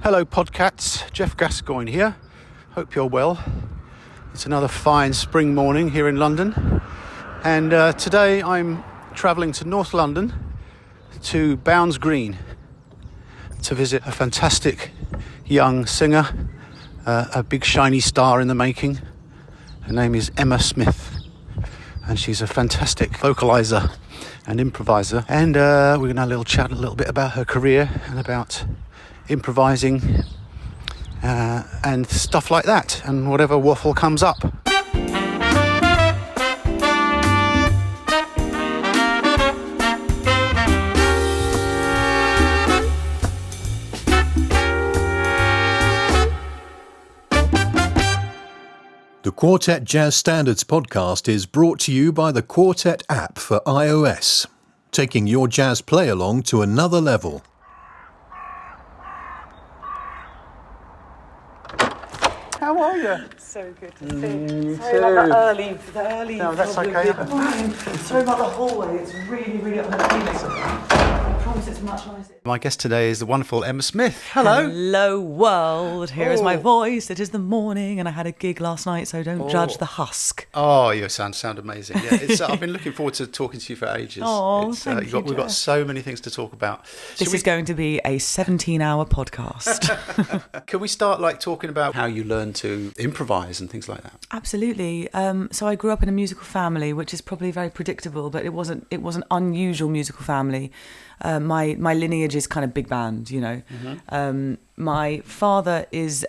Hello Podcats, Geoff Gascoigne here. Hope you're well. It's another fine spring morning here in London, and today I'm travelling to North London to Bounds Green to visit a fantastic young singer, a big shiny star in the making. Her name is Emma Smith, and she's a fantastic vocaliser and improviser, and we're going to have a little chat a little bit about her career and about improvising and stuff like that, and whatever waffle comes up. The Quartet Jazz Standards podcast is brought to you by the Quartet app for iOS, taking your jazz play-along to another level. How are you? So good to see. Sorry about the early. No, that's okay. Sorry about the hallway. It's really I promise it's much nicer. My guest today is the wonderful Emma Smith. Hello. Hello world. Here is my voice. It is the morning, and I had a gig last night, so don't judge the husk. Oh, you sound amazing. Yeah, it's, I've been looking forward to talking to you for ages. Oh, thank you. We've got so many things to talk about. This is going to be a 17-hour podcast. Can we start talking about how you learned to improvise and things like that? Absolutely. So I grew up in a musical family, which is probably very predictable, but it was an unusual musical family. My lineage is kind of big band, you know. Mm-hmm. My father is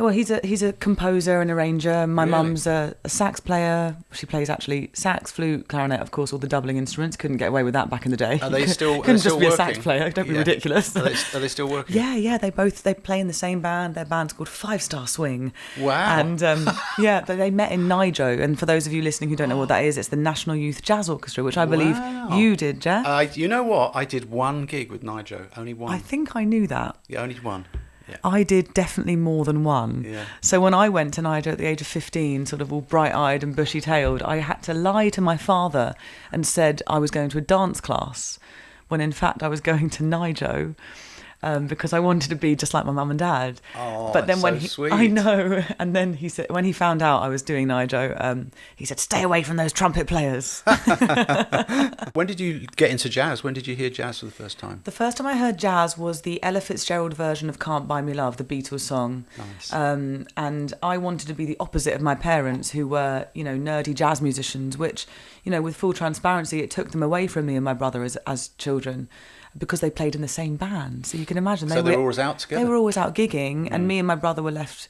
he's a composer and arranger. My mum's a sax player. She plays actually sax, flute, clarinet, of course, all the doubling instruments. Couldn't get away with that back in the day. Are they still Couldn't still just be working? a sax player. Don't be ridiculous. Are they still working? Yeah. They play in the same band. Their band's called 5 Star Swing. Wow. And they met in Nijo. And for those of you listening who don't know what that is, it's the National Youth Jazz Orchestra, which I believe you did, Geoff. You know what? I did one gig with Nijo. Only one. I think I knew that. Yeah, only one. Yeah. I did definitely more than one. Yeah. So when I went to Nijo at the age of 15, sort of all bright-eyed and bushy-tailed, I had to lie to my father and said I was going to a dance class, when in fact I was going to Nijo. Because I wanted to be just like my mum and dad. Oh, but then that's so sweet. I know, and then he said, when he found out I was doing Nijo, he said, "Stay away from those trumpet players." When did you get into jazz? When did you hear jazz for the first time? The first time I heard jazz was the Ella Fitzgerald version of "Can't Buy Me Love," the Beatles song. Nice. And I wanted to be the opposite of my parents, who were, nerdy jazz musicians, which, with full transparency, it took them away from me and my brother as children, because they played in the same band. So you can imagine they were always out together. They were always out gigging, and me and my brother were left,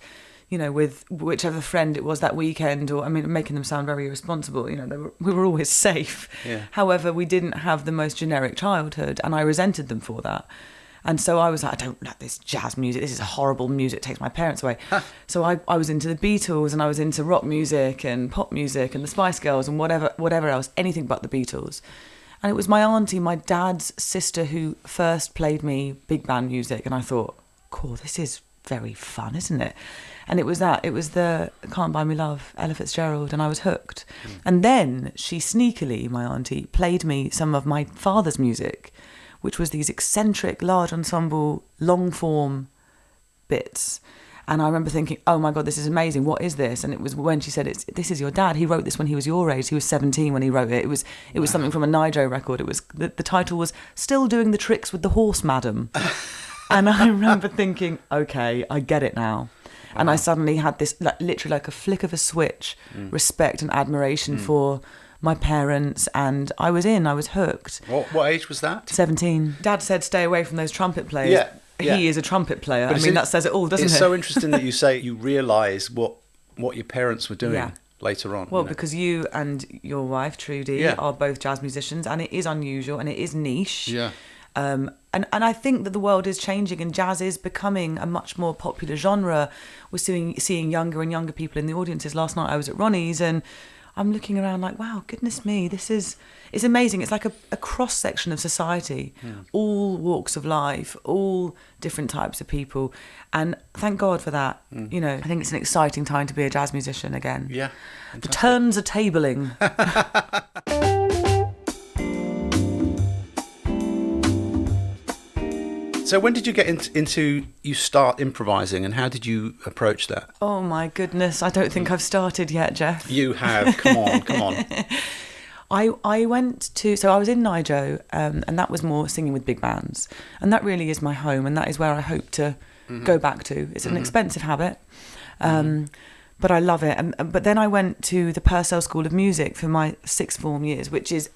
with whichever friend it was that weekend, or making them sound very irresponsible. We were always safe. Yeah. However, we didn't have the most generic childhood, and I resented them for that. And so I was like, I don't like this jazz music. This is horrible music. It takes my parents away. So I was into the Beatles, and I was into rock music and pop music and the Spice Girls and whatever else, anything but the Beatles. And it was my auntie, my dad's sister, who first played me big band music. And I thought, cool, this is very fun, isn't it? And it was the Can't Buy Me Love, Ella Fitzgerald, and I was hooked. And then she sneakily, my auntie, played me some of my father's music, which was these eccentric, large ensemble, long form bits. And I remember thinking, oh my God, this is amazing. What is this? And it was when she said, this is your dad. He wrote this when he was your age. He was 17 when he wrote it. It was something from a Nijo record. It was the title was Still Doing the Tricks with the Horse, Madam. And I remember thinking, okay, I get it now. And I suddenly had this, literally like a flick of a switch, respect and admiration for my parents, and I was hooked. What age was that? 17. Dad said, stay away from those trumpet players. Yeah. Yeah. He is a trumpet player. That says it all, doesn't it? It's so interesting that you say you realise what your parents were doing later on. Well, because you and your wife, Trudy, are both jazz musicians, and it is unusual and it is niche. Yeah. And I think that the world is changing, and jazz is becoming a much more popular genre. We're seeing younger and younger people in the audiences. Last night I was at Ronnie's, and I'm looking around like, wow, goodness me, it's amazing. It's like a cross-section of society, all walks of life, all different types of people. And thank God for that. I think it's an exciting time to be a jazz musician again. Yeah. Fantastic. The turns are tabling. So when did you get into you start improvising, and how did you approach that? Oh my goodness, I don't think I've started yet, Geoff. You have. Come on. I went to, so I was in Nijo, and that was more singing with big bands, and that really is my home, and that is where I hope to go back to. It's an expensive habit, but I love it. But then I went to the Purcell School of Music for my sixth form years, which is,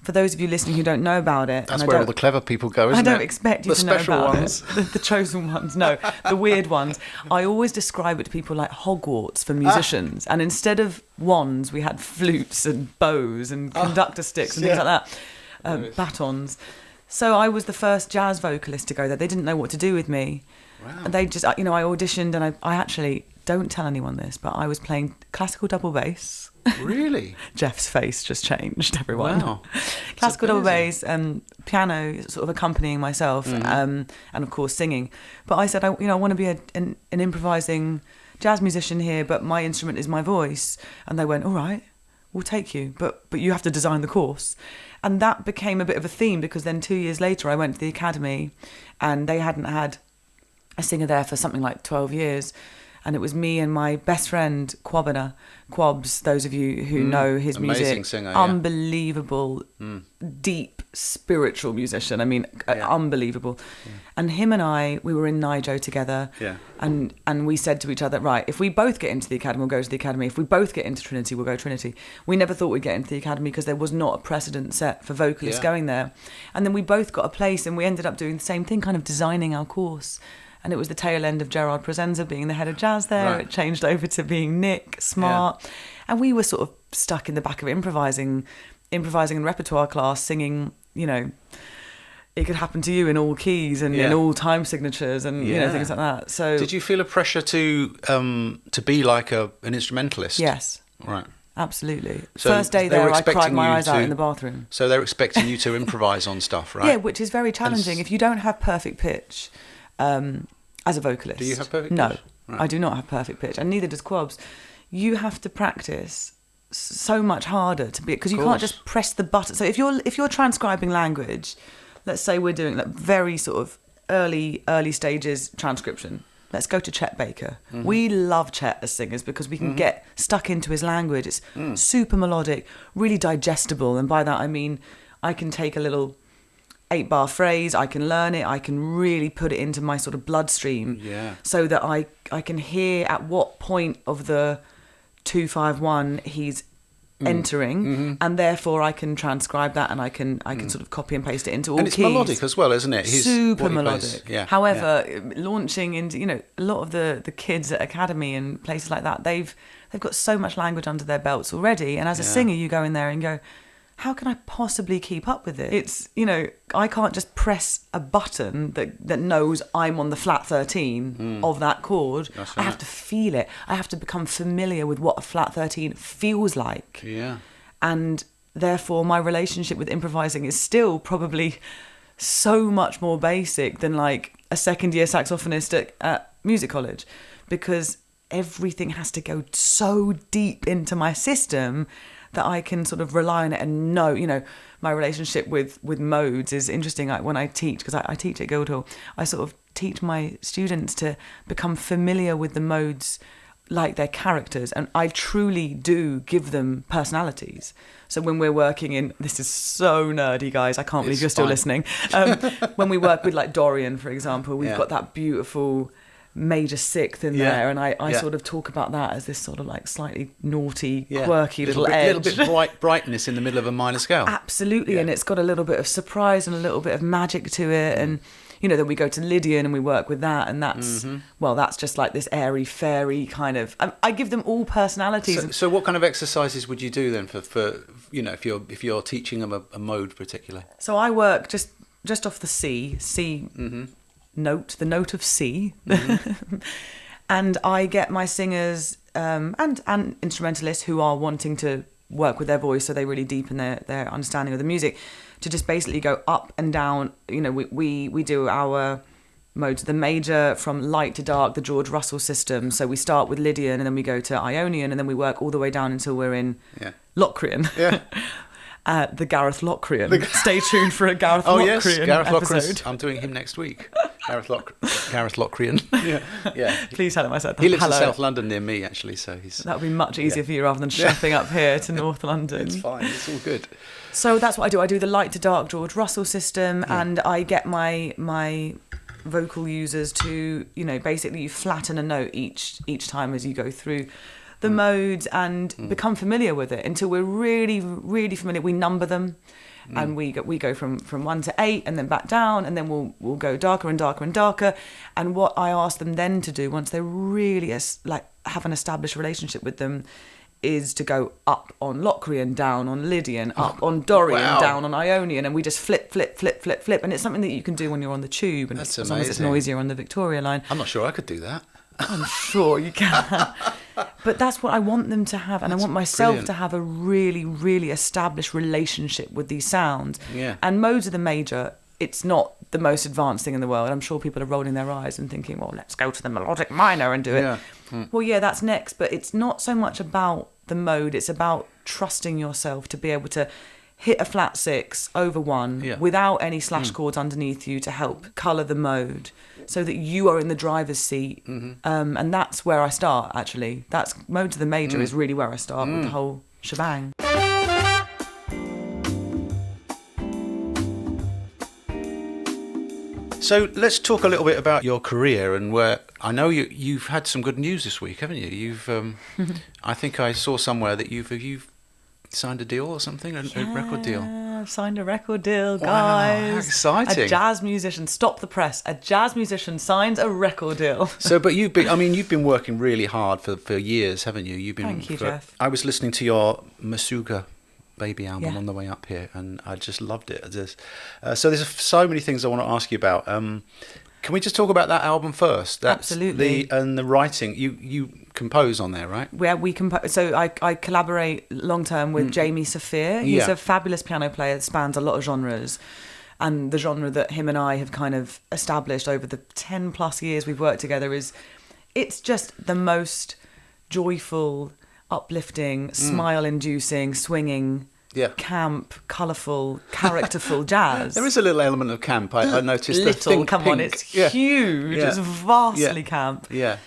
for those of you listening who don't know about it, that's where all the clever people go, isn't it? I don't expect you to know about it. The chosen ones, no, the weird ones. I always describe it to people like Hogwarts for musicians, and instead of wands, we had flutes and bows and conductor sticks and things like that, batons. So I was the first jazz vocalist to go there. They didn't know what to do with me. Wow. And they just, I auditioned, and I actually, don't tell anyone this, but I was playing classical double bass. Really? Jeff's face just changed, everyone. Wow. Classical double bass, piano sort of accompanying myself, and of course singing. But I said, I want to be an improvising jazz musician here, but my instrument is my voice. And they went, all right, we'll take you, but you have to design the course. And that became a bit of a theme, because then 2 years later I went to the academy, and they hadn't had a singer there for something like 12 years. And it was me and my best friend, Quobs, those of you who know his amazing music. Singer, unbelievable, deep, spiritual musician. I mean, unbelievable. Yeah. And him and I, we were in Nijo together. Yeah. And we said to each other, right, if we both get into the academy, we'll go to the academy. If we both get into Trinity, we'll go to Trinity. We never thought we'd get into the academy because there was not a precedent set for vocalists going there. And then we both got a place, and we ended up doing the same thing, kind of designing our course. And it was the tail end of Gerard Presenza being the head of jazz there. Right. It changed over to being Nick Smart. Yeah. And we were sort of stuck in the back of improvising in repertoire class, singing, It Could Happen to You in all keys and in all time signatures and, things like that. So did you feel a pressure to be like an instrumentalist? Yes. Right. Absolutely. So First day there, I cried my eyes out in the bathroom. So they're expecting you to improvise on stuff, right? Yeah, which is very challenging. If you don't have perfect pitch... as a vocalist. Do you have perfect pitch? No, right. I do not have perfect pitch, and neither does Quobs. You have to practice so much harder to be, because you can't just press the button. So if you're transcribing language, let's say we're doing like very sort of early stages transcription. Let's go to Chet Baker. Mm-hmm. We love Chet as singers because we can get stuck into his language. It's super melodic, really digestible, and by that I mean I can take a little 8-bar phrase, I can learn it, I can really put it into my sort of bloodstream, so that I can hear at what point of the 2-5-1 he's entering, and therefore I can transcribe that, and I can sort of copy and paste it into all keys. And it's melodic as well, isn't it? Super melodic. However, launching into a lot of the kids at academy and places like that, they've got so much language under their belts already, and as a singer you go in there and go, how can I possibly keep up with it? It's, I can't just press a button that knows I'm on the flat 13 of that chord. Right. I have to feel it. I have to become familiar with what a flat 13 feels like. Yeah. And therefore my relationship with improvising is still probably so much more basic than like a second year saxophonist at music college, because everything has to go so deep into my system that I can sort of rely on it and know, my relationship with modes is interesting. When I teach, because I teach at Guildhall, I sort of teach my students to become familiar with the modes like they're characters, and I truly do give them personalities. So when we're working in, this is so nerdy, guys, I can't believe you're still listening. When we work with like Dorian, for example, we've got that beautiful major sixth in there, and I sort of talk about that as this sort of like slightly naughty, quirky little edge. A little bit brightness in the middle of a minor scale. Absolutely, and it's got a little bit of surprise and a little bit of magic to it, and then we go to Lydian and we work with that, and that's that's just like this airy fairy kind of. I give them all personalities. So what kind of exercises would you do then for if you're teaching them a mode particularly? So I work just off the C. Note, the note of C, and I get my singers and instrumentalists who are wanting to work with their voice, so they really deepen their understanding of the music, to just basically go up and down. We do our modes, the major from light to dark, the George Russell system. So we start with Lydian, and then we go to Ionian, and then we work all the way down until we're in Locrian. the Gareth Locrian. Stay tuned for a Gareth Locrian episode. I'm doing him next week. Gareth Locrian. Yeah. Please tell him I said that. He lives in South London near me, actually, so that would be much easier for you rather than shuffling up here to North London. It's fine. It's all good. So that's what I do. I do the light to dark George Russell system, and I get my vocal users to, basically you flatten a note each time as you go through the modes and become familiar with it until we're really, really familiar. We number them, and we go from 1 to 8 and then back down, and then we'll go darker and darker and darker. And what I ask them then to do once they really have an established relationship with them is to go up on Locrian, down on Lydian, up on Dorian, down on Ionian, and we just flip, and it's something that you can do when you're on the tube, and That's as long as it's noisier on the Victoria line. I'm not sure I could do that. I'm sure you can. But that's what I want them to have, and I want myself to have a really, really established relationship with these sounds. Yeah. And modes of the major, it's not the most advanced thing in the world. I'm sure people are rolling their eyes and thinking, well, let's go to the melodic minor and do it. Yeah. Well, yeah, that's next, but it's not so much about the mode, it's about trusting yourself to be able to hit a flat 6 over 1 without any slash chords underneath you to help colour the mode so that you are in the driver's seat. And that's where I start, actually. That's mode to the major is really where I start with the whole shebang. So let's talk a little bit about your career, and where I know you've had some good news this week, haven't you? You've, I think I saw somewhere that you've signed a deal or something, a record deal. Yeah, I've signed a record deal, guys. Wow, how exciting! A jazz musician, stop the press. A jazz musician signs a record deal. So, but you've been working really hard for years, haven't you? Thank you, Geoff. I was listening to your Masuga Baby album on the way up here, and I just loved it. So there's so many things I want to ask you about. Can we just talk about that album first? Absolutely. And the writing. You compose on there, right? Where we compose. So I collaborate long term with Jamie Saphir. He's a fabulous piano player that spans a lot of genres. And the genre that him and I have kind of established over the 10 plus years we've worked together it's just the most joyful, uplifting, smile-inducing, swinging, camp, colourful, characterful jazz. There is a little element of camp. I noticed. Little, come pink. on, it's huge. Yeah. It's vastly camp. Yeah.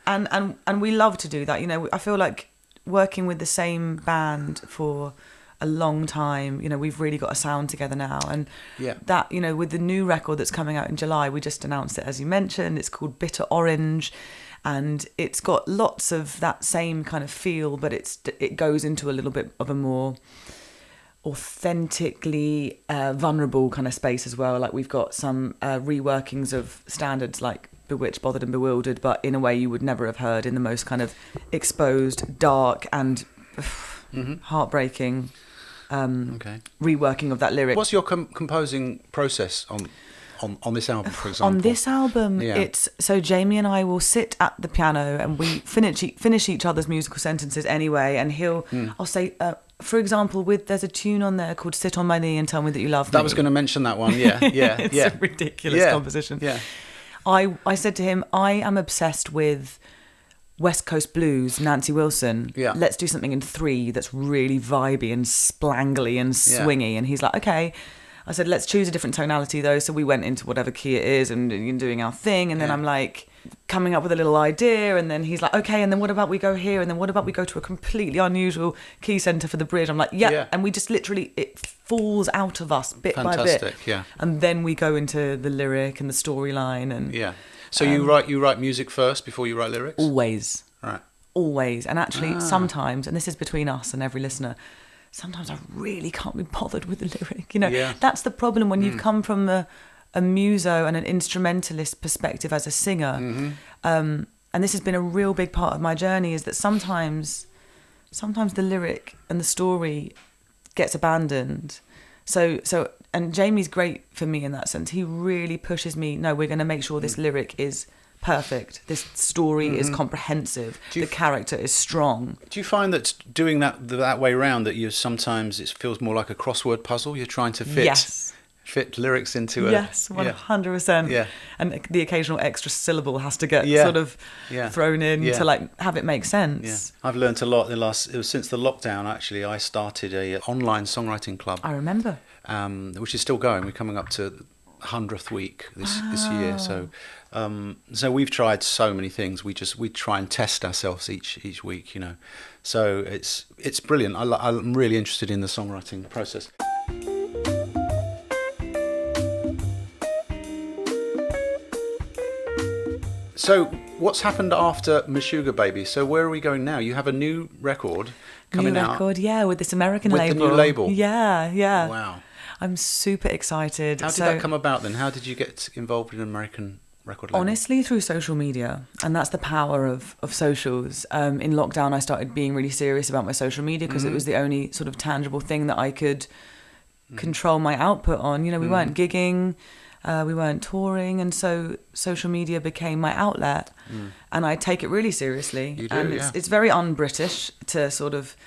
And we love to do that. I feel like working with the same band for a long time, we've really got a sound together now. And that, with the new record that's coming out in July, we just announced it, as you mentioned. It's called Bitter Orange. And it's got lots of that same kind of feel, but it goes into a little bit of a more authentically vulnerable kind of space as well. Like we've got some reworkings of standards like Bewitched, Bothered and Bewildered, but in a way you would never have heard, in the most kind of exposed, dark and heartbreaking reworking of that lyric. What's your composing process on this album, for example? On this album, it's so Jamie and I will sit at the piano and we finish each other's musical sentences anyway, and I'll say, for example, there's a tune on there called "Sit on My Knee and Tell Me That You Love Me." That was going to mention that one. It's a ridiculous composition. Yeah. I said to him, I am obsessed with West Coast blues, Nancy Wilson. Yeah. Let's do something in 3 that's really vibey and splangly and swingy. And he's like, okay. I said, let's choose a different tonality though. So we went into whatever key it is and doing our thing. And then I'm like coming up with a little idea. And then he's like, okay, and then what about we go here? And then what about we go to a completely unusual key center for the bridge? I'm like, yeah. And we just literally, it falls out of us bit by bit. Yeah. And then we go into the lyric and the storyline. And so you write music first before you write lyrics? Always. Right. Always. And actually sometimes, and this is between us and every listener, sometimes I really can't be bothered with the lyric. That's the problem when you've come from a muso and an instrumentalist perspective as a singer. And this has been a real big part of my journey, is that sometimes the lyric and the story gets abandoned. And Jamie's great for me in that sense. He really pushes me, no, we're going to make sure this lyric is perfect, this story is comprehensive, the character is strong. Do you find that doing that way round, that sometimes it feels more like a crossword puzzle? You're trying to fit fit lyrics into a... Yes, 100%. Yeah. And the occasional extra syllable has to get thrown in to like have it make sense. Yeah. I've learnt a lot it was since the lockdown, actually. I started a online songwriting club. I remember. Which is still going. We're coming up to 100th week this year. So we've tried so many things. We try and test ourselves each week, you know. So it's brilliant. I'm really interested in the songwriting process. So what's happened after Meshuggah Baby? So where are we going now? You have a new record coming out. With this American label. With the new label? Yeah. Wow. I'm super excited. How did that come about then? How did you get involved in an American record label? Honestly, through social media. And that's the power of socials. In lockdown, I started being really serious about my social media because it was the only sort of tangible thing that I could control my output on. You know, we weren't gigging. We weren't touring, and so social media became my outlet, and I take it really seriously. You do, and it's very un-British to sort of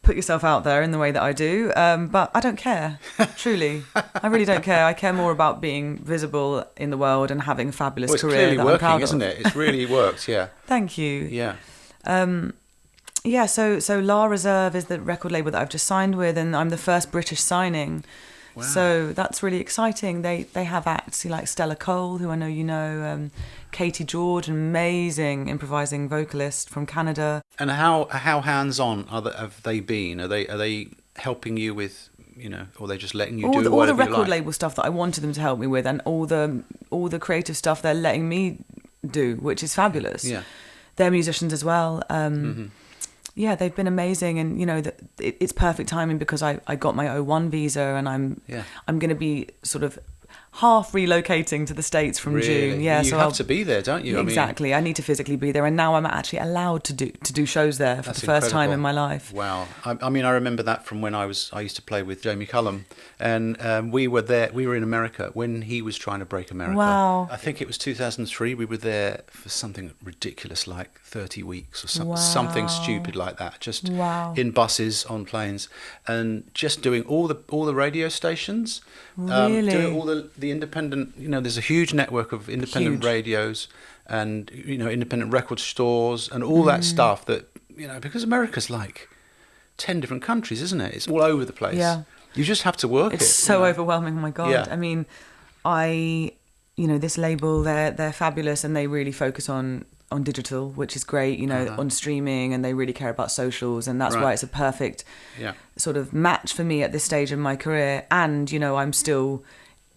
put yourself out there in the way that I do, but I don't care, truly. I really don't care. I care more about being visible in the world and having a fabulous career. It's clearly that working, I'm proud isn't of. it? It's really worked, yeah. Thank you. Yeah. So La Reserve is the record label that I've just signed with, and I'm the first British signing. Wow. So that's really exciting. They have acts like Stella Cole, who I know you know, Katie George, an amazing improvising vocalist from Canada. And how hands-on have they been? Are they helping you with, you know, or are they just letting you do whatever all the you record like? label stuff that I wanted them to help me with, and all the creative stuff they're letting me do, which is fabulous. Yeah, they're musicians as well. Yeah, they've been amazing, and you know it's perfect timing because I got my O1 visa, and I'm going to be sort of half relocating to the States from June. Yeah, you have to be there, don't you? Exactly. I need to physically be there, and now I'm actually allowed to do shows there for the first time in my life. Wow. I mean, I remember that from when I used to play with Jamie Cullum, and we were there. We were in America when he was trying to break America. Wow. I think it was 2003. We were there for something ridiculous, like 30 weeks or something stupid like that. Just in buses, on planes, and just doing all the radio stations. Really? Doing all the independent, you know, there's a huge network of independent radios and, you know, independent record stores and all that stuff that, you know, because America's like 10 different countries, isn't it? It's all over the place. Yeah. You just have to work it's so overwhelming. Oh my God. Yeah. I mean, this label, they're fabulous, and they really focus on digital, which is great, you know, on streaming, and they really care about socials, and that's why it's a perfect sort of match for me at this stage in my career. And, you know, I'm still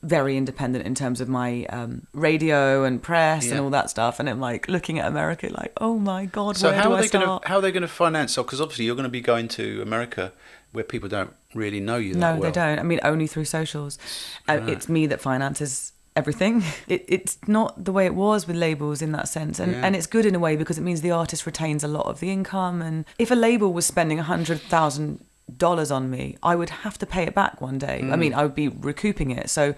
very independent in terms of my radio and press and all that stuff, and I'm like looking at America like, oh my God, so where do I start? How are they going to finance? Because obviously you're going to be going to America where people don't really know you that well. No, they don't. I mean, only through socials. It's me that finances everything. It's not the way it was with labels in that sense, and it's good in a way because it means the artist retains a lot of the income. And if a label was spending $100,000 on me, I would have to pay it back one day. I mean, I would be recouping it. So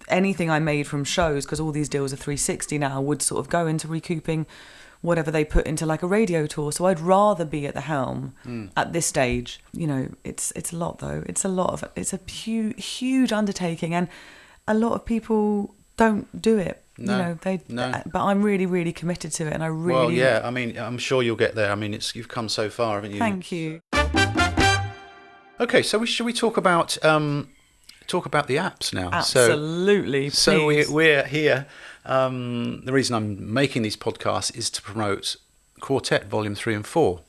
anything I made from shows, because all these deals are 360 now, would sort of go into recouping whatever they put into like a radio tour. So I'd rather be at the helm at this stage. You know, it's a lot though. It's a huge undertaking, and a lot of people don't do it. No, but I'm really, really committed to it, and I really. Well, yeah. I mean, I'm sure you'll get there. I mean, you've come so far, haven't you? Thank you. Okay, so should we talk about the apps now? Absolutely. So we're here. The reason I'm making these podcasts is to promote Quartet Volume 3 and 4,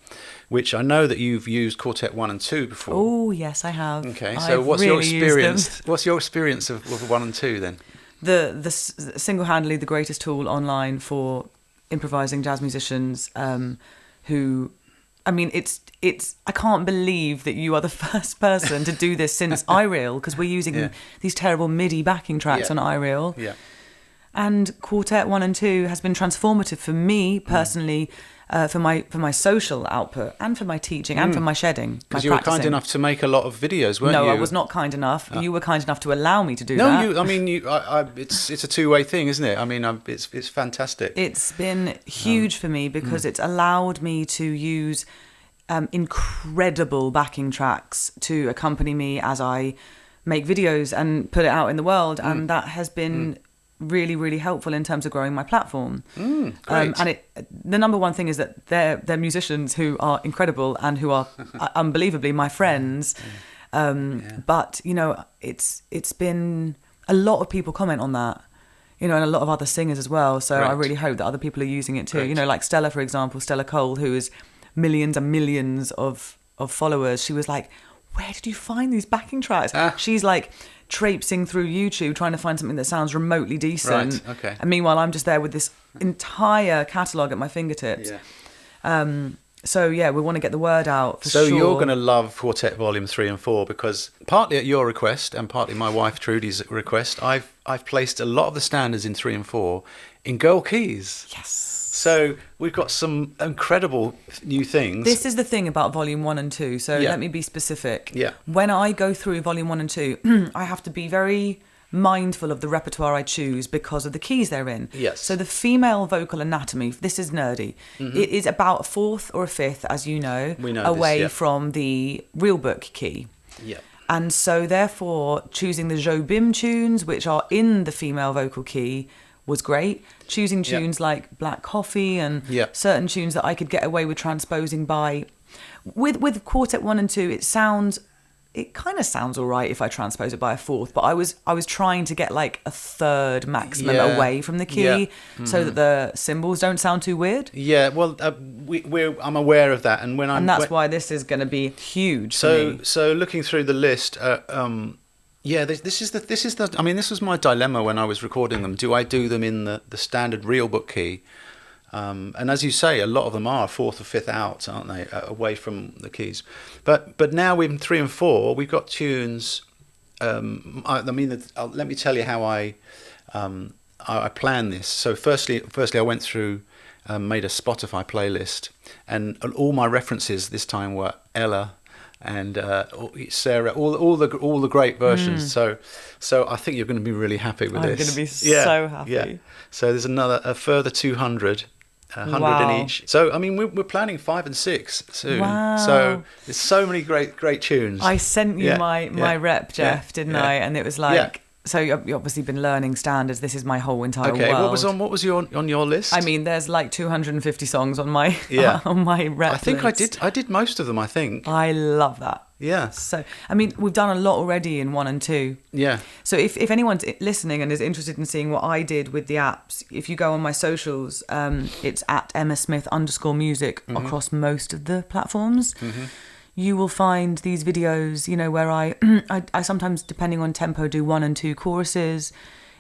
which I know that you've used Quartet 1 and 2 before. Oh, yes, I have. Okay, so what's your experience? What's your experience of 1 and 2 then? The single-handedly the greatest tool online for improvising jazz musicians who, I mean, it's. I can't believe that you are the first person to do this since iReal, because we're using these terrible MIDI backing tracks on iReal. Yeah. And Quartet 1 and 2 has been transformative for me personally, for my social output, and for my teaching, and for my shedding. Because you were kind enough to make a lot of videos, weren't you? No, I was not kind enough. You were kind enough to allow me to do that. No, it's a two-way thing, isn't it? I mean, it's fantastic. It's been huge for me because it's allowed me to use incredible backing tracks to accompany me as I make videos and put it out in the world, and that has been really, really helpful in terms of growing my platform. Great. And the number one thing is that they're musicians who are incredible and who are unbelievably my friends. But it's been a lot of people comment on that, and a lot of other singers as well. So Great. I really hope that other people are using it too. Great. Like Stella, for example, Stella Cole, who is millions and millions of followers. She was like, where did you find these backing tracks? She's like traipsing through YouTube trying to find something that sounds remotely decent. Right, okay. And meanwhile, I'm just there with this entire catalogue at my fingertips. Yeah. So yeah, we want to get the word out for So sure. you're going to love Quartet Volume 3 and 4 because partly at your request and partly my wife Trudy's request, I've placed a lot of the standards in 3 and 4 in girl keys. Yes. So we've got some incredible new things. This is the thing about Volume 1 and 2. So Yeah. let me be specific. Yeah. When I go through Volume 1 and 2, I have to be very mindful of the repertoire I choose because of the keys they're in. Yes. So the female vocal anatomy, this is nerdy. It is about a fourth or a fifth, as you know, We know away this, yeah. from the real book key. Yeah. And so therefore choosing the Jobim tunes, which are in the female vocal key, was great. Choosing tunes like Black Coffee and certain tunes that I could get away with transposing by. With Quartet 1 and 2, it kind of sounds all right if I transpose it by a fourth, but I was trying to get like a third maximum away from the key so that the cymbals don't sound too weird. Yeah, well, I'm aware of that, and that's why this is going to be huge. for me. So looking through the list, this was my dilemma when I was recording them. Do I do them in the standard real book key? And as you say, a lot of them are fourth or fifth out, aren't they, away from the keys? But now in 3 and 4, we've got tunes. Let me tell you how I plan this. So firstly, I went through, made a Spotify playlist, and all my references this time were Ella and Sarah, all the great versions. So I think you're going to be really happy with this. I'm going to be so happy. Yeah. So there's a further 200. 100 Wow. in each. So I mean, we're planning 5 and 6 soon. Wow. So there's so many great tunes. I sent you my rep, Geoff, didn't I? And it was like, so you've obviously been learning standards. This is my whole entire world. Okay, what was on your list? I mean, there's like 250 songs on my on my rep. I think list. I did most of them. I think. I love that. Yeah. So I mean, we've done a lot already in 1 and 2. Yeah. So if anyone's listening and is interested in seeing what I did with the apps, if you go on my socials, it's at @EmmaSmith_music across most of the platforms. You will find these videos, where I sometimes, depending on tempo, do 1 and 2 choruses.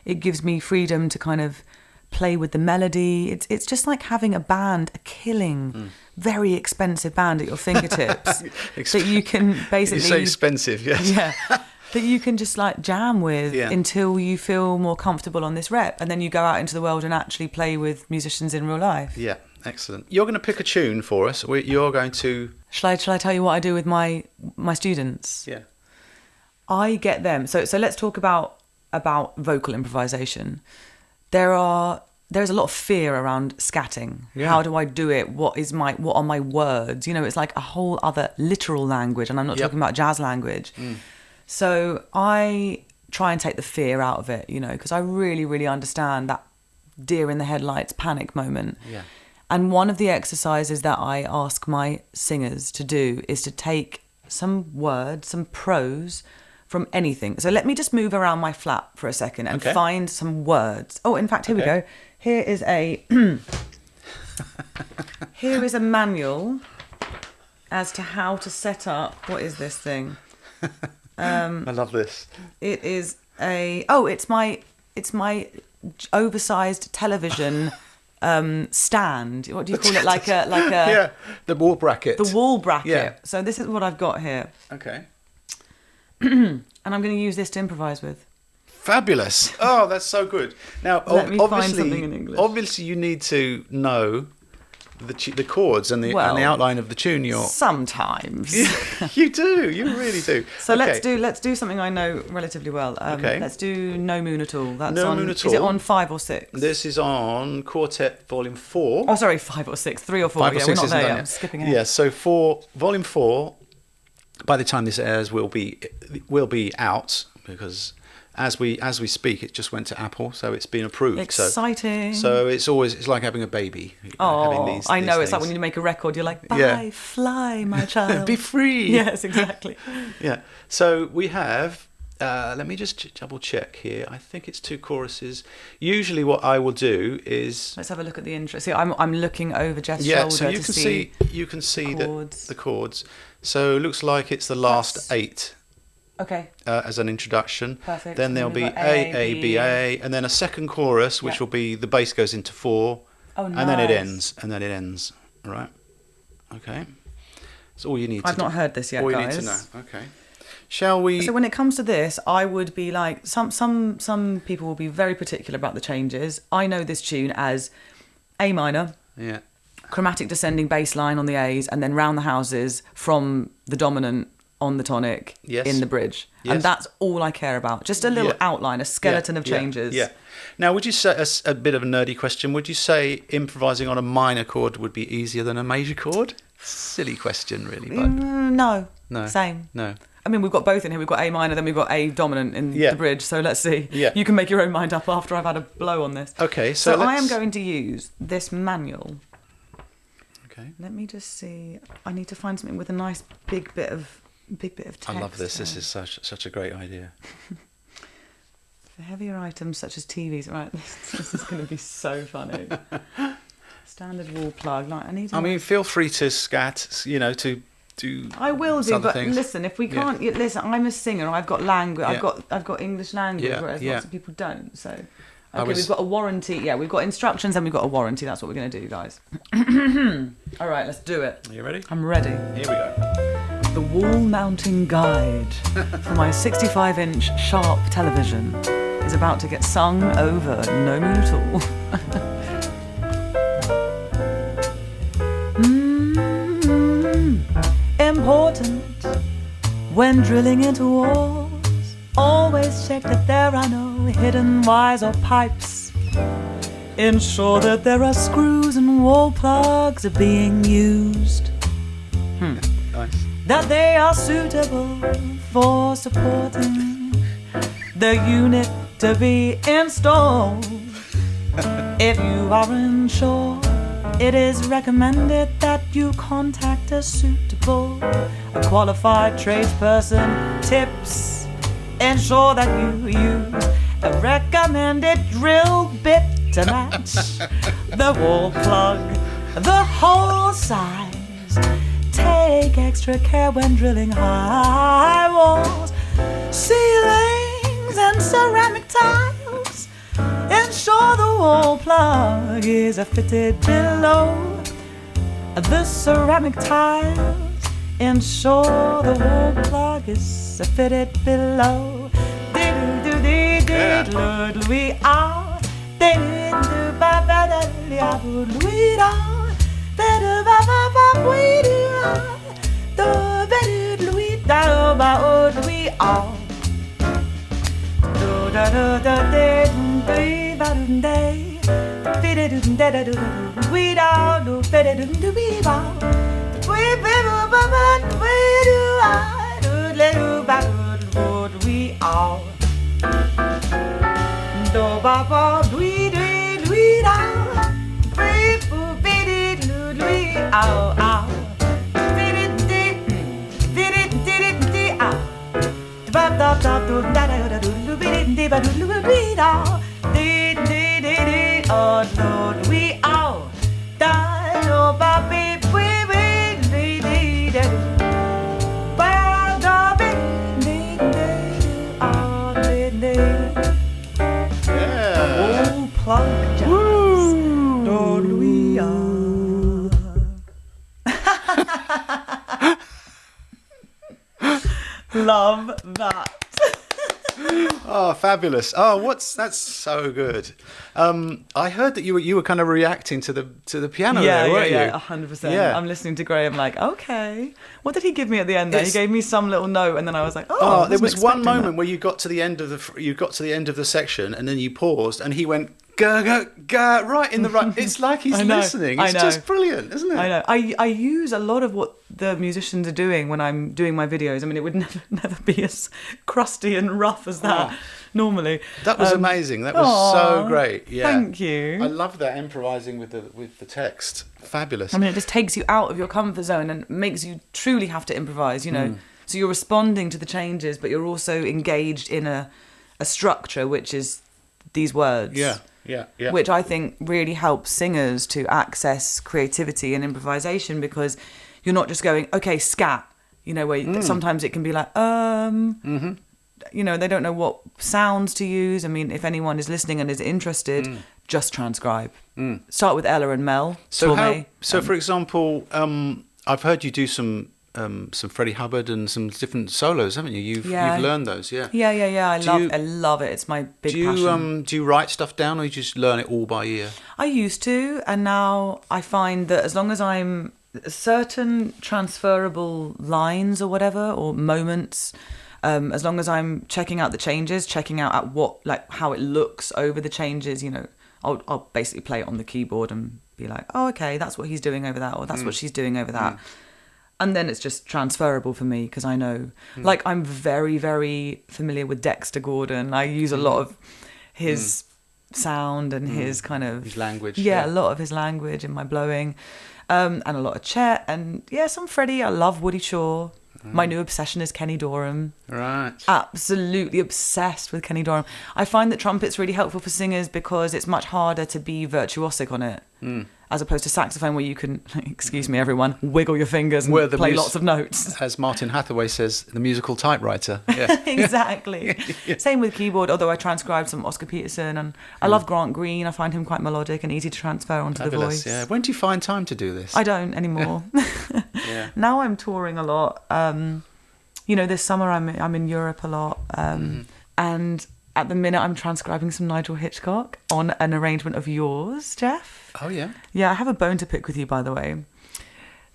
It gives me freedom to kind of play with the melody. It's just like having a band, a killing, very expensive band at your fingertips that you can basically... You say expensive, yes. Yeah. That you can just like jam with until you feel more comfortable on this rep. And then you go out into the world and actually play with musicians in real life. Yeah, excellent. You're going to pick a tune for us. You're going to... Shall I tell you what I do with my students? Yeah. I get them. So let's talk about vocal improvisation. There's a lot of fear around scatting. Yeah. How do I do it? What are my words? It's like a whole other literal language, and I'm not talking about jazz language. So I try and take the fear out of it, because I really, really understand that deer in the headlights panic moment. Yeah. And one of the exercises that I ask my singers to do is to take some words, some prose from anything. So let me just move around my flat for a second and find some words. Oh, in fact, here we go. Here is a manual as to how to set up. What is this thing? I love this. It is it's my oversized television stand. What do you call it? Like a yeah, the wall bracket. The wall bracket. Yeah. So this is what I've got here. Okay. And I'm going to use this to improvise with. Fabulous. Oh, that's so good. Now, Let me find something in English. Obviously, you need to know the chords and the outline of the tune. Sometimes. You do. You really do. So let's do something I know relatively well. Let's do No Moon at All. That's No Moon at Is it All. on 5 or 6? This is on Quartet Volume 4. Oh, sorry, 5 or 6, 3 or 4. 5 or 6 we're not isn't there done yet. yet. I'm skipping ahead. Yeah, so for Volume 4, by the time this airs, will be out, because as we speak, it just went to Apple, so it's been approved. Exciting. So it's like having a baby. Oh, having these I know. things. It's like when you make a record, you're like, bye, fly, my child. Be free. Yes, exactly. Yeah. So we have, let me just double check here. I think it's 2 choruses. Usually what I will do is... Let's have a look at the intro. See, I'm looking over Geoff's shoulder so you to can see you can see chords. the chords. So it looks like it's the last 8. Okay. As an introduction. Perfect. Then there'll be We've got A, B, A, and then a second chorus, which will be the bass goes into 4, and then it ends, All right. Okay. That's all you need. I've not heard this yet, all guys. All you need to know. Okay. Shall we? So when it comes to this, I would be like, some people will be very particular about the changes. I know this tune as A minor. Yeah. Chromatic descending bass line on the A's, and then round the houses from the dominant on the tonic in the bridge. Yes. And that's all I care about. Just a little outline, a skeleton of changes. Yeah. Now, would you say, a bit of a nerdy question, would you say improvising on a minor chord would be easier than a major chord? Silly question, really. But No. Same. No. I mean, we've got both in here. We've got A minor, then we've got A dominant in the bridge. So let's see. Yeah. You can make your own mind up after I've had a blow on this. Okay, so I am going to use this manual. Okay. Let me just see. I need to find something with a nice big bit of text. I love this. This is such a great idea. For heavier items such as TVs, right? This is going to be so funny. Standard wall plug. Like I mean, feel free to scat. To do. I will do, but things. listen. If we can't, listen. I'm a singer. I've got language. I've got English language, whereas lots of people don't. So. Okay, we've got a warranty. Yeah, we've got instructions and we've got a warranty. That's what we're going to do, guys. All right, let's do it. Are you ready? I'm ready. Here we go. The wall mounting guide for my 65-inch Sharp television is about to get sung over no mood at all. Important when drilling into walls. Always check that there are no hidden wires or pipes. Ensure that there are screws and wall plugs are being used. Nice. That they are suitable for supporting the unit to be installed. If you are unsure, it is recommended that you contact a qualified tradesperson. Tips. Ensure that you use a recommended drill bit to match the wall plug, the hole size. Take extra care when drilling high walls, ceilings and ceramic tiles. Ensure the wall plug is fitted below the ceramic tiles. Ensure the wall plug is fitted below. We are. We are. Do ba ba dwee dwee dwee da, free foo biddy doo dwee ow ow, biddy dee diddy diddy dee ow, ba da da do da da da do biddy dee ba do dwee da, dee dee dee dee oh do we ow, da do ba bee wee wee dee dee dee. Plug jazz. Lord, we are. Love that. Oh, fabulous! Oh, that's so good. I heard that you were kind of reacting to the piano there, weren't you? 100%. Yeah. I'm listening to Graham like, okay, what did he give me at the end there? He gave me some little note, and then I was like, there was one moment where you got to the end of the section, and then you paused, and he went go, right in the right. It's like he's listening. It's just brilliant, isn't it? I know. I use a lot of what the musicians are doing when I'm doing my videos. I mean, it would never be as crusty and rough as that normally. That was amazing. That was so great. Yeah. Thank you. I love that improvising with the text. Fabulous. I mean, it just takes you out of your comfort zone and makes you truly have to improvise, you know. So you're responding to the changes, but you're also engaged in a structure, which is these words. Yeah. Which I think really helps singers to access creativity and improvisation, because you're not just going, okay, scat, you know, where sometimes it can be like, you know, they don't know what sounds to use. I mean, if anyone is listening and is interested, just transcribe. Start with Ella and Mel. So for example, I've heard you do some Freddie Hubbard and some different solos, haven't you? You've learned those, yeah. I love it. It's my big passion. Do you write stuff down, or you just learn it all by ear? I used to, and now I find that as long as I'm certain transferable lines or whatever, or moments, as long as I'm checking out the changes, checking out at what, like, how it looks over the changes, you know, I'll basically play it on the keyboard and be like, oh, okay, that's what he's doing over that, or that's what she's doing over that. And then it's just transferable for me, because I know, like, I'm very, very familiar with Dexter Gordon. I use a lot of his sound and his kind of... His language. Yeah, a lot of his language in my blowing. And a lot of Chet. And, yeah, some Freddie. I love Woody Shaw. My new obsession is Kenny Dorham. Right. Absolutely obsessed with Kenny Dorham. I find that trumpet's really helpful for singers because it's much harder to be virtuosic on it. As opposed to saxophone, where you can, excuse me everyone, wiggle your fingers and play lots of notes. As Martin Hathaway says, the musical typewriter. Yeah. Exactly. Same with keyboard, although I transcribed some Oscar Peterson, and I love Grant Green. I find him quite melodic and easy to transfer onto the voice. Yeah. When do you find time to do this? I don't anymore. Now I'm touring a lot. You know, this summer I'm in Europe a lot. And at the minute I'm transcribing some Nigel Hitchcock on an arrangement of yours, Geoff. Oh, yeah? Yeah, I have a bone to pick with you, by the way.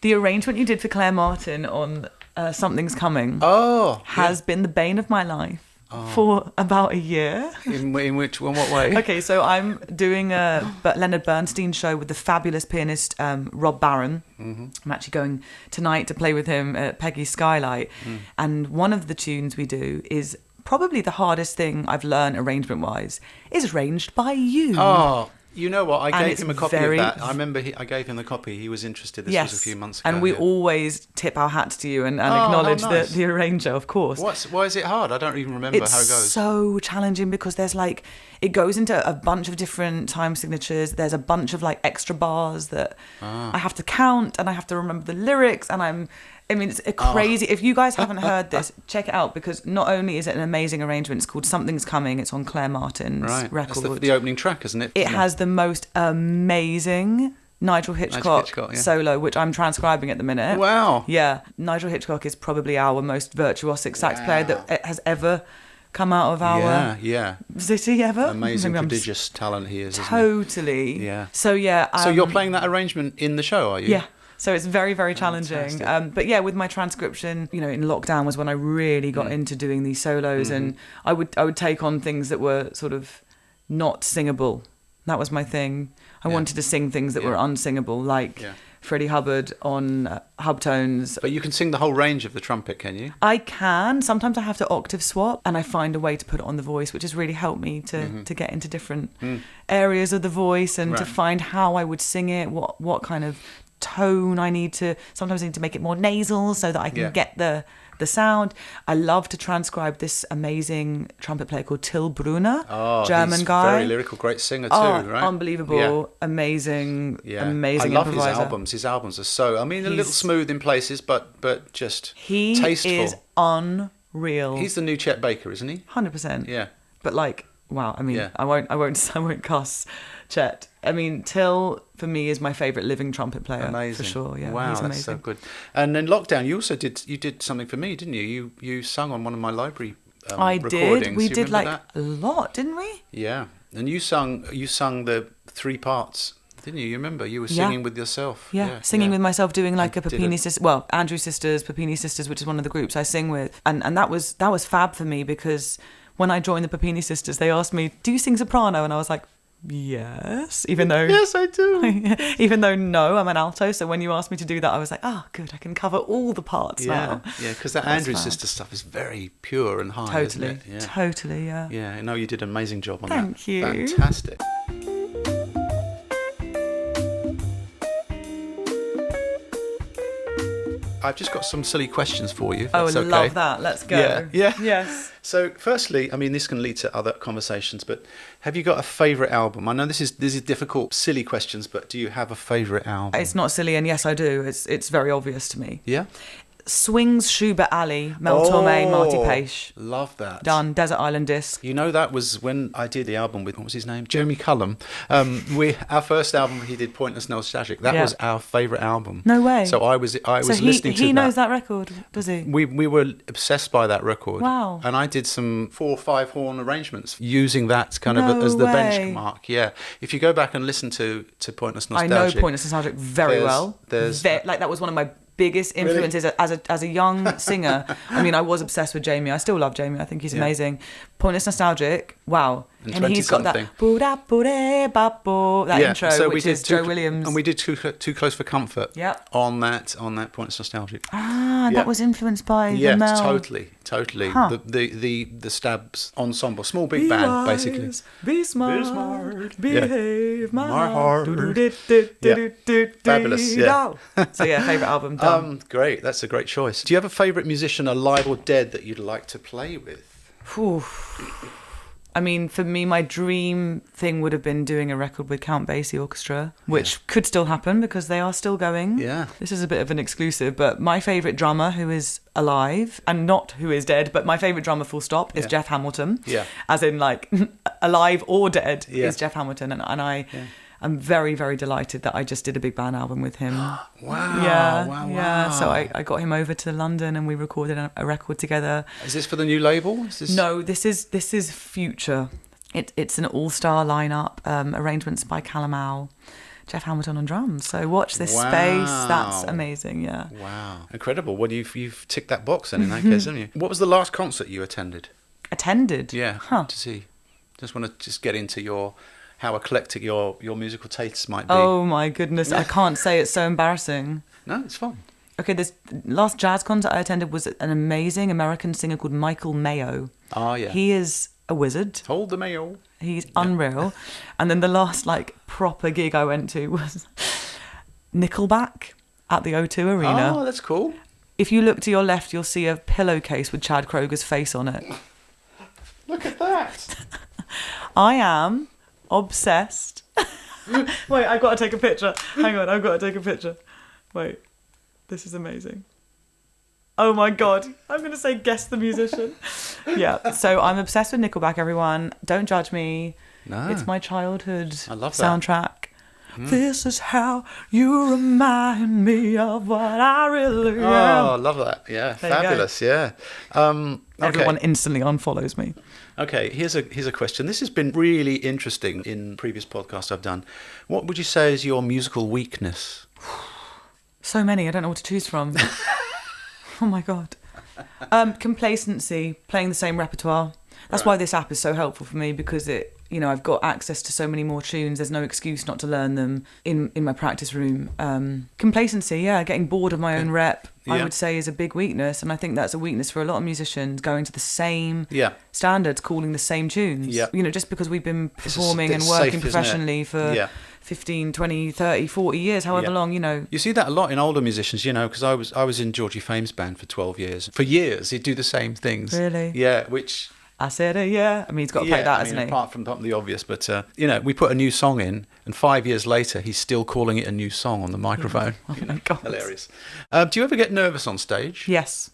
The arrangement you did for Claire Martin on Something's Coming has been the bane of my life for about a year. In what way? Okay, so I'm doing a Leonard Bernstein show with the fabulous pianist Rob Barron. I'm actually going tonight to play with him at Peggy's Skylight. And one of the tunes we do is probably the hardest thing I've learned arrangement-wise, is arranged by you. Oh, you know what? I gave him a copy of that. I remember I gave him the copy. He was interested. This was a few months ago. And we always tip our hats to you and acknowledge the arranger, of course. Why is it hard? I don't even remember how it goes. It's so challenging because there's like, it goes into a bunch of different time signatures. There's a bunch of like extra bars that I have to count, and I have to remember the lyrics, and I mean, it's a crazy... If you guys haven't heard this, check it out, because not only is it an amazing arrangement, it's called Something's Coming. It's on Claire Martin's record. That's the opening track, isn't it? It has the most amazing Nigel Hitchcock solo, which I'm transcribing at the minute. Wow. Yeah. Nigel Hitchcock is probably our most virtuosic sax player that has ever come out of our city ever. Amazing, prodigious talent he is, totally. Isn't he? Yeah. So, yeah. So you're playing that arrangement in the show, are you? Yeah. So it's very, very challenging. But yeah, with my transcription, you know, in lockdown was when I really got into doing these solos, and I would take on things that were sort of not singable. That was my thing. I wanted to sing things that were unsingable, like Freddie Hubbard on hubtones. But you can sing the whole range of the trumpet, can you? I can. Sometimes I have to octave swap, and I find a way to put it on the voice, which has really helped me to get into different areas of the voice, and to find how I would sing it, what kind of tone I need to... Sometimes I need to make it more nasal so that I can get the sound. I love to transcribe this amazing trumpet player called Till Brunner, German guy. Very lyrical, great singer too, right? Unbelievable, amazing I love improviser. His albums are so... I mean, a little smooth in places, but just tasteful. He is unreal. He's the new Chet Baker, isn't he? 100%. Yeah. But like, wow, I mean, I won't cuss Chet. I mean, Till for me is my favourite living trumpet player. Amazing. For sure. Yeah, wow, he's amazing. That's so good. And in lockdown, you also did something for me, didn't you? You sung on one of my library recordings. We did like a lot, didn't we? Yeah, and you sung the three parts, didn't you? You remember you were singing with yourself. Yeah, singing with myself, doing like a Papini Sisters. Well, Andrew Sisters, Papini Sisters, which is one of the groups I sing with, and that was fab for me, because when I joined the Papini Sisters, they asked me, "Do you sing soprano?" And I was like, yes, even though Yes, I do. even though no, I'm an alto. So when you asked me to do that, I was like, oh, good, I can cover all the parts now. Yeah, because that That's Andrews fab. Sister stuff is very pure and high. Totally, isn't it? Yeah. totally, yeah. Yeah, I know you did an amazing job on that. Thank you. Fantastic. I've just got some silly questions for you. If Oh, that's okay. love that. Let's go. Yeah. Yes. So, firstly, I mean, this can lead to other conversations, but have you got a favourite album? I know this is difficult, silly questions, but do you have a favourite album? It's not silly, and yes, I do. It's very obvious to me. Yeah. Swings, Schubert Alley, Mel Torme, Marty Page. Love that. Done. Desert Island Disc. You know, that was when I did the album with, what was his name? Jeremy Cullum. Our first album, he did Pointless Nostalgic. That was our favourite album. No way. So I was listening to that. He knows that record, does he? We were obsessed by that record. Wow. And I did some 4 or 5 horn arrangements using that kind No of as the way. benchmark. Yeah. If you go back and listen to Pointless Nostalgic. I know Pointless Nostalgic very well. Like, that was one of my biggest influences as a young singer. I mean, I was obsessed with Jamie. I still love Jamie. I think he's amazing. Pointless Nostalgic, wow. And he's got that intro, so which is Joe Williams. And we did Too Close for Comfort. Yep. On that Pointless Nostalgic. That was influenced by the Mel. totally. Huh. The Stabs ensemble, small big band, basically. Be smart, behave my heart. Fabulous, yeah. So yeah, favourite album, done. Great, that's a great choice. Do you have a favourite musician, alive or dead, that you'd like to play with? Whew. I mean, for me, my dream thing would have been doing a record with Count Basie Orchestra, which could still happen because they are still going. Yeah. This is a bit of an exclusive, but my favourite drummer who is alive, and not who is dead, but my favourite drummer full stop, is Geoff Hamilton. Yeah. As in, like, alive or dead is Geoff Hamilton. And I'm very, very delighted that I just did a big band album with him. Wow. Yeah. So I got him over to London and we recorded a record together. Is this for the new label? No, this is future. It's an all-star lineup, arrangements by Calamau, Geoff Hamilton on drums. So watch this space. That's amazing, yeah. Wow. Incredible. Well, you've ticked that box then in that case, haven't you? What was the last concert you attended? Attended? Yeah, Huh. to see. Just want to get into how eclectic your musical tastes might be. Oh my goodness, I can't say, it's so embarrassing. No, it's fine. Okay, this last jazz concert I attended was an amazing American singer called Michael Mayo. Oh, yeah. He is a wizard. Hold the mail. He's unreal. And then the last proper gig I went to was Nickelback at the O2 Arena. Oh, that's cool. If you look to your left, you'll see a pillowcase with Chad Kroger's face on it. Look at that. I am obsessed. Wait, I've got to take a picture. Hang on, I've got to take a picture. Wait, this is amazing. Oh my God, I'm going to say guess the musician. Yeah, so I'm obsessed with Nickelback, everyone. Don't judge me. No. It's my childhood I love that. soundtrack. This is how you remind me of what I really am. Oh, I love that. Yeah, There you go. fabulous. Yeah. Okay. Everyone instantly unfollows me. Okay, here's a question. This has been really interesting in previous podcasts I've done. What would you say is your musical weakness? So many, I don't know what to choose from. Oh my God. Complacency, playing the same repertoire. That's why this app is so helpful for me, because I've got access to so many more tunes. There's no excuse not to learn them in my practice room. Complacency, getting bored of my own rep, I would say, is a big weakness. And I think that's a weakness for a lot of musicians, going to the same standards, calling the same tunes. Yeah. Just because we've been performing and it's working safe, isn't it? professionally for 15, 20, 30, 40 years, however long, You see that a lot in older musicians, because I was in Georgie Fame's band for 12 years. For years, he'd do the same things. Really? Yeah, which... I said, I mean, he's got to play that, hasn't he? Apart from the obvious, but, we put a new song in, and 5 years later, he's still calling it a new song on the microphone. Oh my God. Hilarious. Do you ever get nervous on stage? Yes.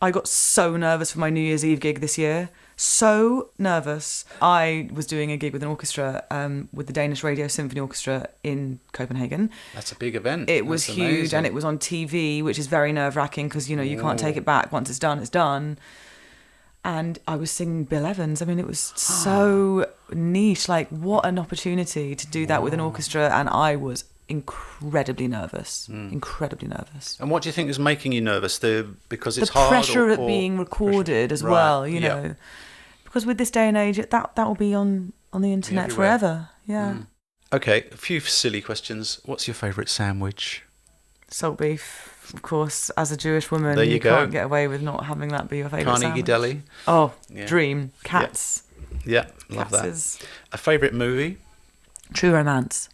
I got so nervous for my New Year's Eve gig this year. So nervous. I was doing a gig with an orchestra, with the Danish Radio Symphony Orchestra in Copenhagen. That's a big event. It was huge, and it was on TV, which is very nerve-wracking because, you can't take it back. Once it's done, it's done. And I was singing Bill Evans. I mean, it was so niche. Like, what an opportunity to do that with an orchestra. And I was incredibly nervous. Incredibly nervous. And what do you think is making you nervous? Because it's the hard? pressure of being recorded as well, you know. Because with this day and age, that will be on the internet Everywhere. forever. Yeah. Okay, a few silly questions. What's your favourite sandwich? Salt beef, of course. As a Jewish woman, There you go. can't get away with not having that be your favourite Carnegie sandwich. Deli. Oh, Yeah. dream. Cats. Yeah, love Cats that. is A favourite movie? True Romance.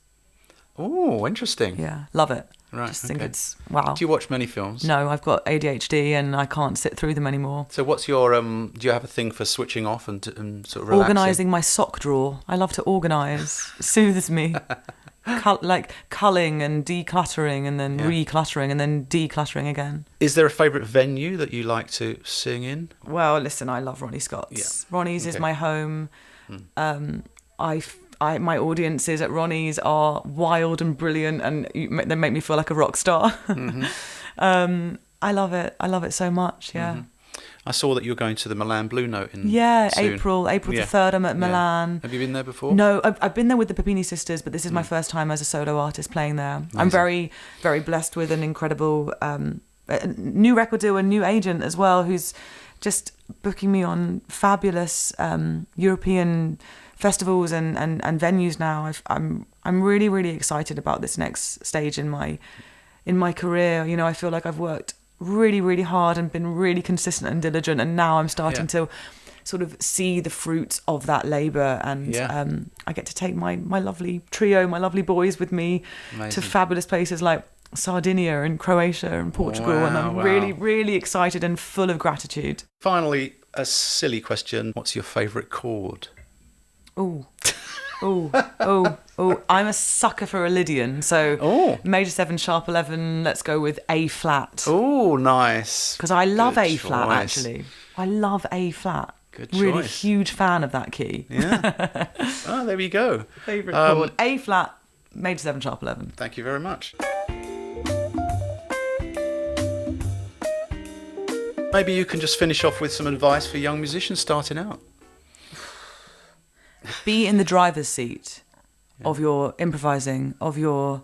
Oh, interesting. Yeah, love it. Right, Just think okay. it's wow. Do you watch many films? No, I've got ADHD and I can't sit through them anymore. So what's your, do you have a thing for switching off and sort of relaxing? Organising my sock drawer. I love to organise. Soothes me. Like culling and decluttering and then recluttering and then decluttering again. Is there a favourite venue that you like to sing in? Well, listen, I love Ronnie Scott's. Yeah. Ronnie's is Okay. my home. My audiences at Ronnie's are wild and brilliant, and they make me feel like a rock star. I love it. I love it so much. Yeah. I saw that you're going to the Milan Blue Note in Yeah, soon. April the 3rd. I'm at Yeah. Milan. Have you been there before? No, I've been there with the Papini sisters, but this is my first time as a solo artist playing there. Amazing. I'm very, very blessed with an incredible new record deal and new agent as well, who's just booking me on fabulous European festivals and venues now. I'm really, really excited about this next stage in my career. You know, I feel like I've worked really, really hard and been really consistent and diligent, and now I'm starting to sort of see the fruits of that labour, and I get to take my lovely trio, my lovely boys with me to fabulous places like Sardinia and Croatia and Portugal, and I'm really, really excited and full of gratitude. Finally, a silly question. What's your favourite chord? Oh, I'm a sucker for a Lydian, so major 7, sharp 11, let's go with A flat. Oh, nice. Because I love Good A flat, choice. actually. I love A flat. Good Really choice. huge fan of that key. Yeah. Oh, there we go. Favourite chord. A flat, major 7, sharp 11. Thank you very much. Maybe you can just finish off with some advice for young musicians starting out. Be in the driver's seat of your improvising, of your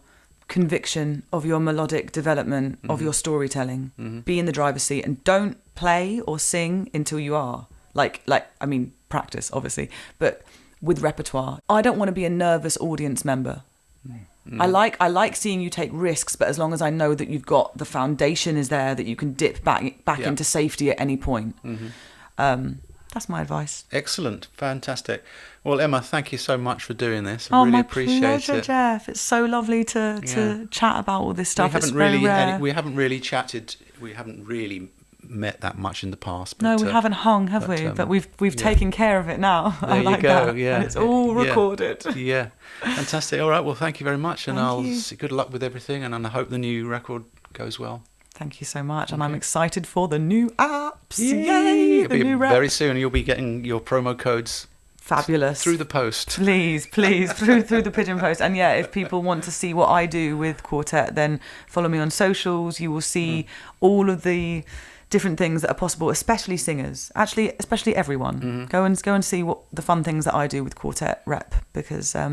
conviction, of your melodic development, of your storytelling. Be in the driver's seat and don't play or sing until you are. I mean, practice, obviously, but with repertoire. I don't want to be a nervous audience member. I like seeing you take risks, but as long as I know that you've got the foundation is there, that you can dip back into safety at any point. That's my advice. Excellent. Fantastic. Well, Emma, thank you so much for doing this. I really appreciate pleasure, it. Geoff. It's so lovely to chat about all this stuff. We haven't really chatted. We haven't really met that much in the past. But, no, we haven't hung, have we? But we've taken care of it now. There I you like go. that. Yeah, And it's all recorded. Yeah, fantastic. All right. Well, thank you very much, and Thank you. good luck with everything, and I hope the new record goes well. Thank you so much, and I'm excited for the new apps. Yay! Yay! The new rep. Very soon. You'll be getting your promo codes Fabulous. through the post. Please, through the pigeon post. And yeah, if people want to see what I do with Quartet, then follow me on socials. You will see all of the different things that are possible, especially singers. Actually, especially everyone. Go and see what the fun things that I do with Quartet rep, because I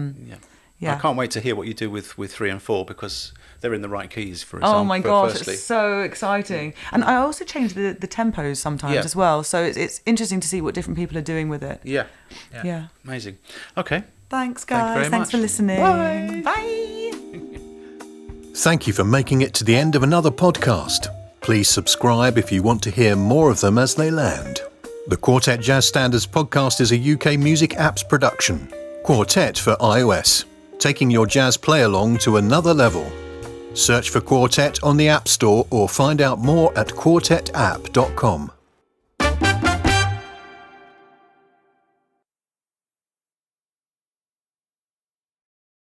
can't wait to hear what you do with 3 and 4, because they're in the right keys, for example. Oh my gosh, firstly. it's so exciting. And I also change the tempos sometimes as well. So it's interesting to see what different people are doing with it. Yeah. Amazing. Okay. Thanks, Thank you guys. very Thanks much. for listening. Bye. Bye. Thank you for making it to the end of another podcast. Please subscribe if you want to hear more of them as they land. The Quartet Jazz Standards podcast is a UK music apps production. Quartet for iOS, taking your jazz play along to another level. Search for Quartet on the App Store or find out more at quartetapp.com.